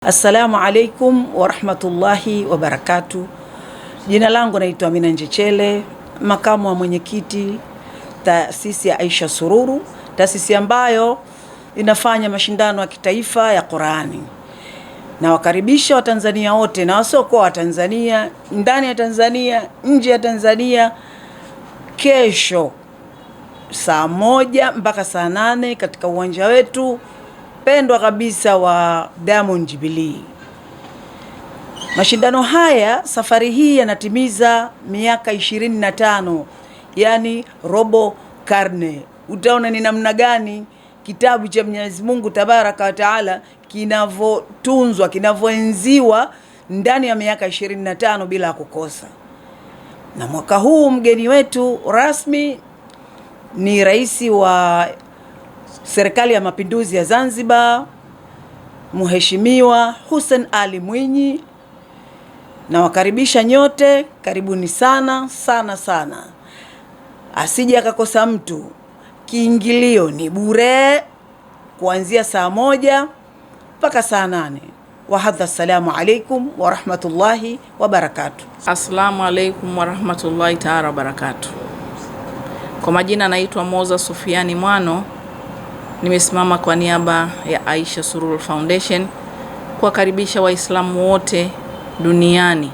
Assalamu alaikum wa rahmatullahi wa barakatuh. Jina langu naitwa Amina Njechele, makamu wa mwenyekiti taasisi ya Aisha Sururu, taasisi ambayo inafanya mashindano ya kitaifa ya Qur'ani. Na wakaribisha Watanzania wote na wasiokuwa Watanzania, ndani ya Tanzania, nje ya Tanzania, kesho saa 1 mpaka saa 8 katika uwanja wetu pendwa kabisa wa Diamond Jubilee. Mashindano haya safari hii yanatimiza miaka 25, yani robo karne. Utaona ni namna gani kitabu cha Mwenyezi Mungu Tabaraka wa Taala kinavyotunzwa, kinavyoenziwa ndani ya miaka 25 bila kukosa. Na mwaka huu mgeni wetu rasmi ni Rais wa Serikali ya Mapinduzi ya Zanzibar, Mheshimiwa Hussein Ali Mwinyi. Na wakaribisha nyote, karibuni sana sana sana. Asije akakosa mtu. Kiingilio ni bure kuanzia saa 1 mpaka saa 8. Wahadha, assalamu alaikum wa rahmatullahi wa barakatuh. Assalamu alaikum wa rahmatullahi ta'ala wa barakatuh. Kwa majina naitwa Moza Sufiani Mwano. Nimesimama kwa niaba ya Aisha Sururu Foundation kuwakaribisha Waislamu wote duniani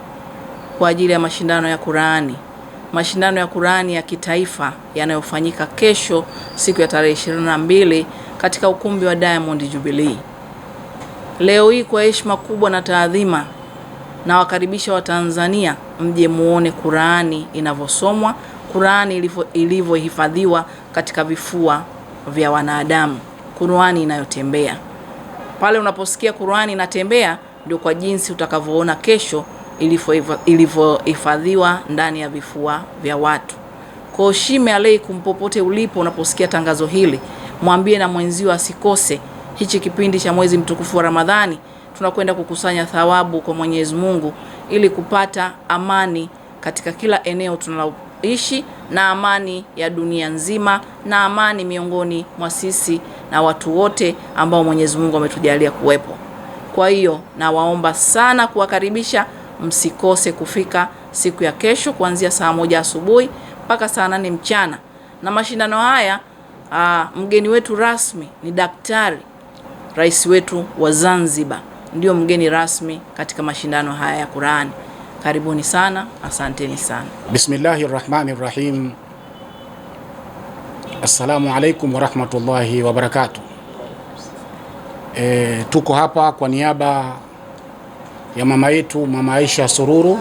kwa ajili ya mashindano ya Qur'ani. Mashindano ya Qur'ani ya kitaifa yanayofanyika kesho siku ya tarehe 22 katika ukumbi wa Diamond Jubilee. Leo hii kwa heshima kubwa na taadhima na wakaribisha Watanzania mje muone Qur'ani inavyosomwa, Qur'ani ilivyohifadhiwa katika vifua vya wanadamu, Qur'ani inayotembea. Pale unaposikia Qur'ani inatembea ndio kwa jinsi utakavyoona kesho ilivyohifadhiwa ndani ya vifua vya watu. Kwa shime alaykum, popote ulipo unaposikia tangazo hili, mwambie na mwenzio asikose hichi kipindi cha mwezi mtukufu wa Ramadhani. Tunakwenda kukusanya thawabu kwa Mwenyezi Mungu ili kupata amani katika kila eneo tunaloishi, na amani ya dunia nzima, na amani miongoni mwa sisi na watu wote ambao Mwenyezi Mungu ametujalia kuwepo. Kwa hiyo nawaomba sana kuwakaribisha, msikose kufika siku ya kesho kuanzia saa 1 asubuhi mpaka saa 8 mchana. Na mashindano haya mgeni wetu rasmi ni Daktari Rais wetu wa Zanzibar, ndio mgeni rasmi katika mashindano haya ya Qur'ani. Karibuni sana, asanteni sana. Bismillahirrahmanirrahim. Assalamu alaikum wa rahmatullahi wa barakatuh. Tuko hapa kwa niaba ya mama yetu, Mama Aisha Sururu,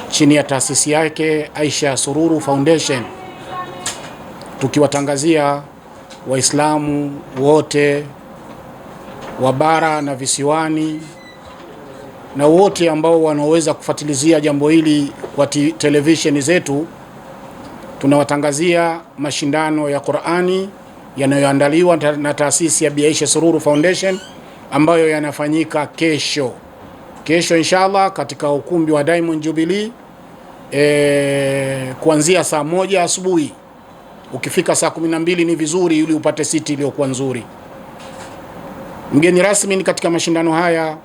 chini ya taasisi yake Aisha Sururu Foundation, tukiwatangazia Waislamu wote wa bara na visiwani na wote ambao wanaweza kufuatilizia jambo hili kwa televisheni zetu. Tunawatangazia mashindano ya Qur'ani yanayoandaliwa na taasisi ya Aisha Sururu Foundation ambayo yanafanyika kesho inshallah katika ukumbi wa Diamond Jubilee kuanzia saa 1 asubuhi. Ukifika saa 12 ni vizuri ili upate siti iliyokuwa nzuri. Mgeni rasmi ni katika mashindano haya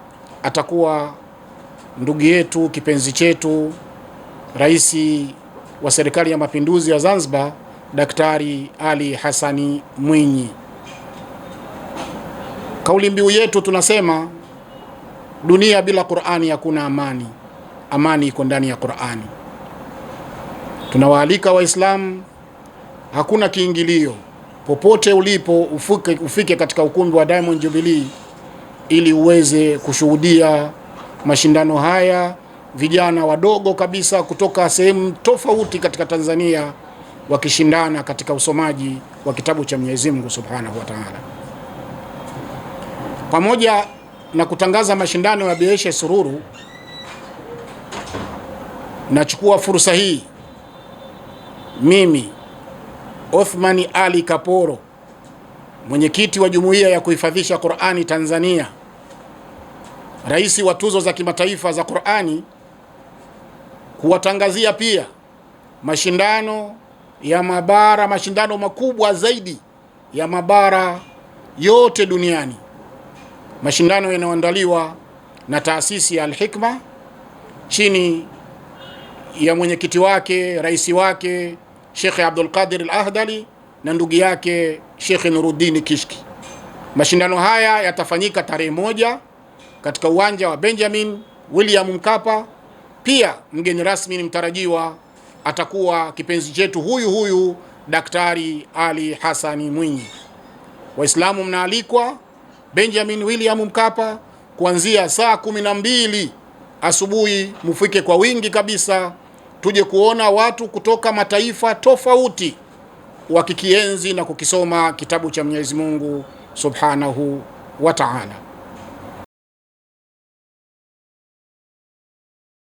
atakuwa ndugu yetu, kipenzi chetu, Rais wa Serikali ya Mapinduzi ya Zanzibar, Daktari Ali Hassani Mwinyi. Kauli mbiu yetu tunasema dunia bila Qur'ani hakuna amani. Amani iko ndani ya Qur'ani. Tunawaalika Waislamu, hakuna kiingilio. Popote ulipo ufike katika ukumbi wa Diamond Jubilee ili uweze kushuhudia mashindano haya. Vijana wadogo kabisa kutoka sehemu tofauti katika Tanzania wakishindana katika usomaji wa kitabu cha Mwenyezi Mungu Subhanahu wa Ta'ala. Pamoja na kutangaza mashindano ya Aisha Sururu, nachukua fursa hii mimi Othmani Ali Kaporo, mwenyekiti wa Jumuiya ya Kuhifadhisha Qur'ani Tanzania, rais wa tuzo za kimataifa za Qur'ani, kuwatangazia pia mashindano ya mabara, mashindano makubwa zaidi ya mabara yote duniani mashindano yanayoandaliwa na taasisi ya Al-Hikma chini ya mwenyekiti wake, rais wake Sheikh Abdul Qadir Al-Ahdali na ndugu yake Sheikh Nuruddin Kishki. Mashindano haya yatafanyika tarehe 1 katika uwanja wa Benjamin William Mkapa. Pia mgeni rasmi ni mtarajiwa atakuwa kipenzi chetu huyu Daktari Ali Hassani Mwinyi. Waislamu mnaalikwa Benjamin William Mkapa kuanzia saa 12 asubuhi, mufike kwa wingi kabisa, tuje kuona watu kutoka mataifa tofauti wakikienzi na kukisoma kitabu cha Mwenyezi Mungu Subhanahu wa Ta'ala.